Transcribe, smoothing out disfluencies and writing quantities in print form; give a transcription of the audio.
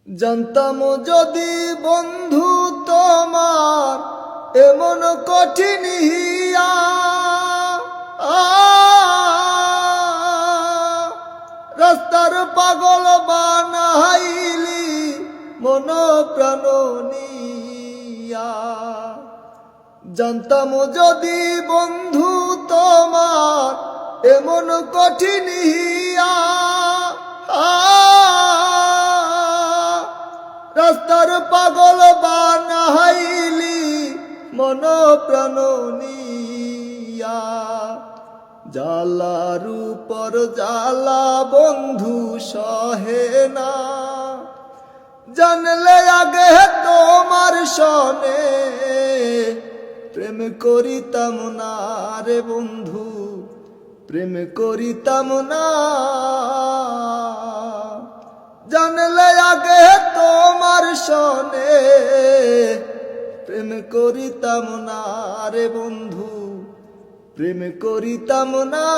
জানতাম যদি বন্ধু তোমার এমন কঠিন হিয়া, রাস্তার পাগল বানাইলি মন প্রাণ নিয়া। জানতাম যদি বন্ধু তোমার এমন কঠিন হিয়া, রাস্তার পাগল বানাইলি মন প্রাণ নিয়া। জালার উপর জালা বন্ধু সহে না, জানলে আগে তোমার সনে প্রেম করিতাম না রে বন্ধু, প্রেম করিতাম না। জানলে আগে তোমার সনে প্রেম করিতাম না রে বন্ধু, প্রেম করিতাম না।